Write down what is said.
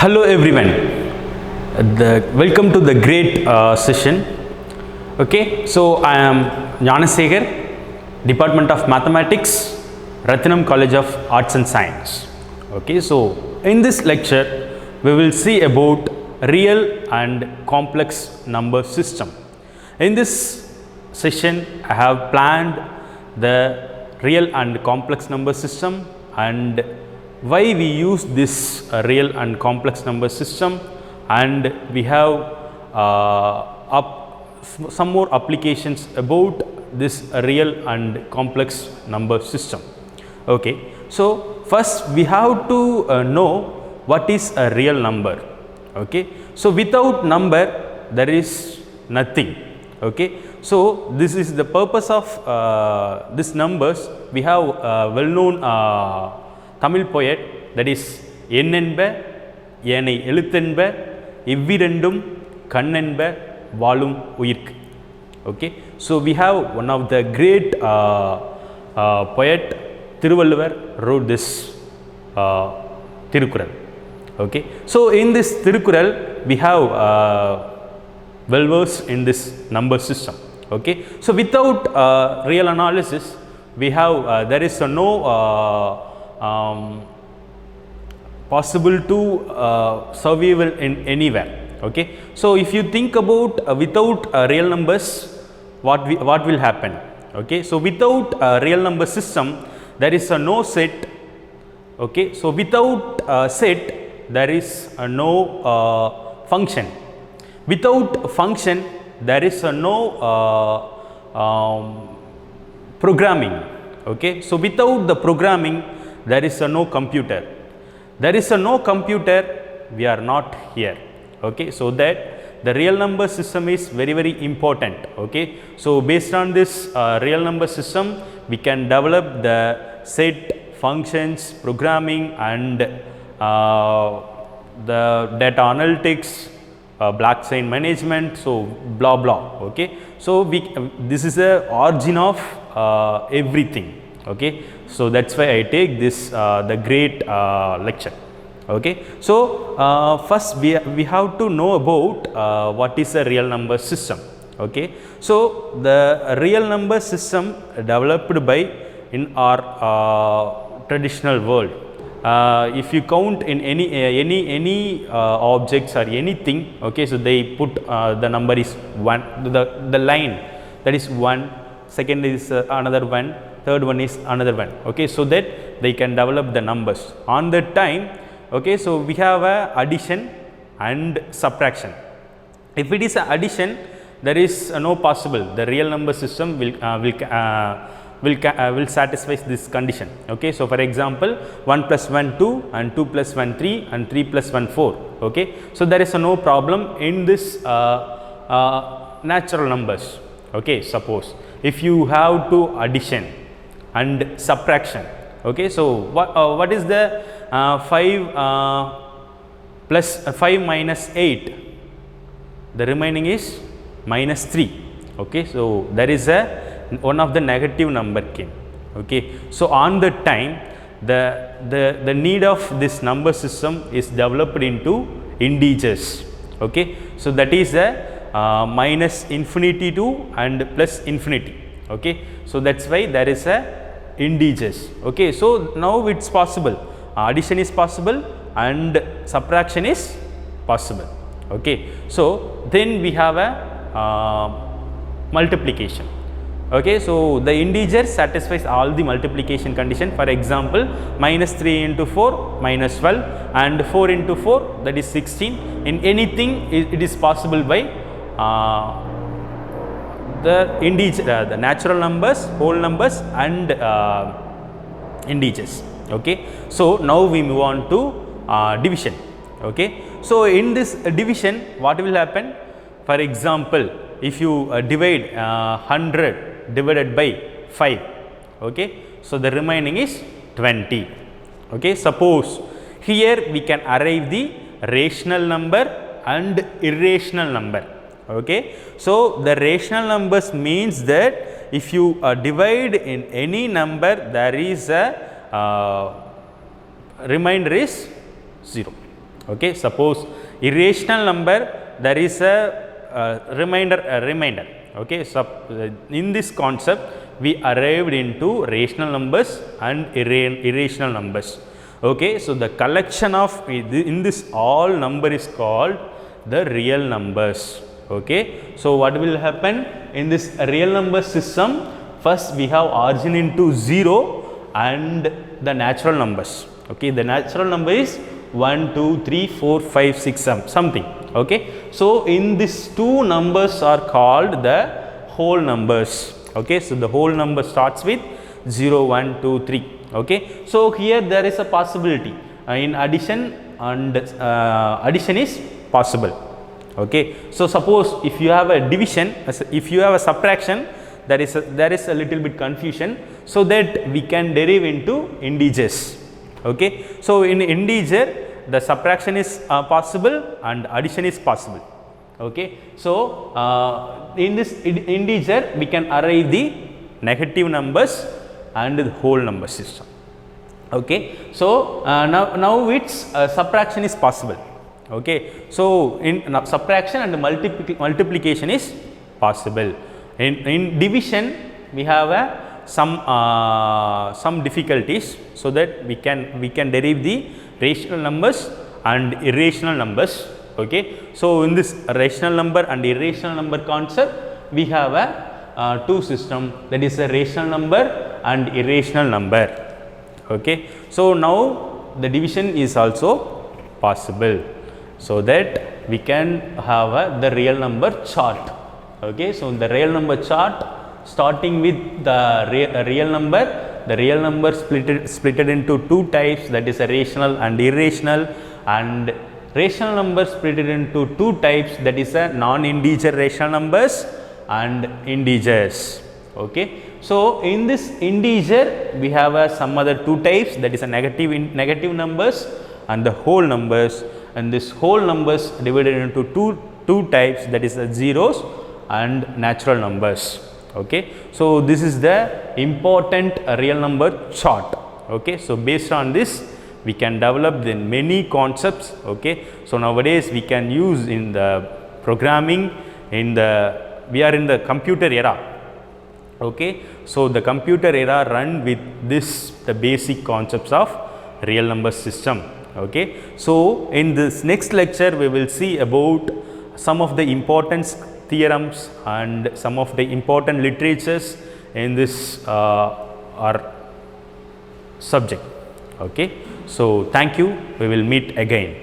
Hello everyone. Welcome to the great session. Okay, so I am Gnanasekhar, Department of Mathematics, Rathinam College of Arts and Science. Okay, so in this lecture we will see about real and complex number system. In this session I have planned the real and complex number system and why we use this real and complex number system, and we have some more applications about this real and complex number system. Okay, so first we have to know what is a real number. Okay, so without number there is nothing. Okay, so this is the purpose of these numbers. We have well known Tamil poet, that is எண்ணென்ப ஏனை எழுத்தென்ப இவ்விரண்டும் கண்ணென்ப வாழும் உயிர்க்கு. Okay, so we have one of the great poet Thiruvalluvar wrote this Thirukkural. Okay, so in this Thirukkural we have well versed in this number system. Okay, so without real analysis we have there is no possible to survival in anywhere. Okay, so if you think about without real numbers, what will happen? Okay, so without real number system there is no set. Okay, so without set there is no function. Without function there is no programming. Okay, so without the programming there is no computer. There is no computer, we are not here. Okay, so that the real number system is very important. Okay, so based on this real number system we can develop the set, functions, programming, and the data analytics, blockchain management, so blah blah. Okay, so this is the origin of everything. Okay, so that's why I take this the great lecture. Okay, so first we have to know about what is a real number system. Okay, so the real number system developed by in our traditional world. If you count in any objects or anything, okay, so they put the number is 1, the line that is 1, second is another 1, third one is another one. Okay, so that they can develop the numbers on that time. Okay, so we have a addition and subtraction. If it is a addition, there is no possible the real number system will satisfy this condition. Okay, so for example 1 plus 1 2 and 2 plus 1 3 and 3 plus 1 4. Okay, so there is no problem in this natural numbers. Okay, suppose if you have to addition and subtraction. Okay, so what is the 5 plus 5 minus 8? The remaining is minus 3. Okay, so there is one of the negative number came. Okay, so on the time the need of this number system is developed into integers. Okay, so that is minus infinity to and plus infinity. Okay, so that's why there is integers. Okay, so now it's possible, addition is possible and subtraction is possible. Okay, so then we have a multiplication. Okay, so the integer satisfies all the multiplication condition. For example, minus 3 into 4 minus 12 and 4 into 4 that is 16. In anything it is possible by the integer, the natural numbers, whole numbers, and integers. Okay, so now we move on to division. Okay, so in this division what will happen? For example, if you divide 100 divided by 5, okay, so the remaining is 20. Okay, suppose here we can arrive the rational number and irrational number. Okay, so the rational numbers means that if you divide in any number there is a remainder is 0. Okay, suppose irrational number, there is a remainder. Okay, so in this concept we arrived into rational numbers and irrational numbers. Okay, so the collection of in this all number is called the real numbers. Okay, so what will happen in this real number system? First we have origin into 0 and the natural numbers. Okay, the natural number is 1, 2, 3, 4, 5, 6, something. Okay, so in these two numbers are called the whole numbers. Okay, so the whole number starts with 0, 1, 2, 3. Okay, so here there is a possibility in addition, and addition is possible. Okay, so suppose if you have a division, if you have a subtraction, there is a little bit confusion, so that we can derive into integers. Okay, so in integer the subtraction is possible and addition is possible. Okay, so in this integer we can arrive the negative numbers and the whole number system. Okay, so now its subtraction is possible. Okay, so in subtraction and multiplication is possible. In division we have some difficulties, so that we can derive the rational numbers and irrational numbers. Okay, so in this rational number and irrational number concept we have a two system, that is a rational number and irrational number. Okay, so now the division is also possible, so that we can have the real number chart. Okay, so in the real number chart, starting with the real number, the real number splitted into two types, that is a rational and irrational, and rational number splitted into two types, that is a non-integer rational numbers and integers. Okay, so in this integer we have some other two types, that is a negative numbers and the whole numbers, and this whole numbers divided into two types, that is the zeros and natural numbers. Okay, so this is the important real number chart. Okay, so based on this we can develop the many concepts. Okay, so nowadays we can use in the programming, we are in the computer era. Okay, so the computer era run with the basic concepts of real number system. Okay, so in this next lecture we will see about some of the important theorems and some of the important literatures in this our subject. Okay, so thank you, we will meet again.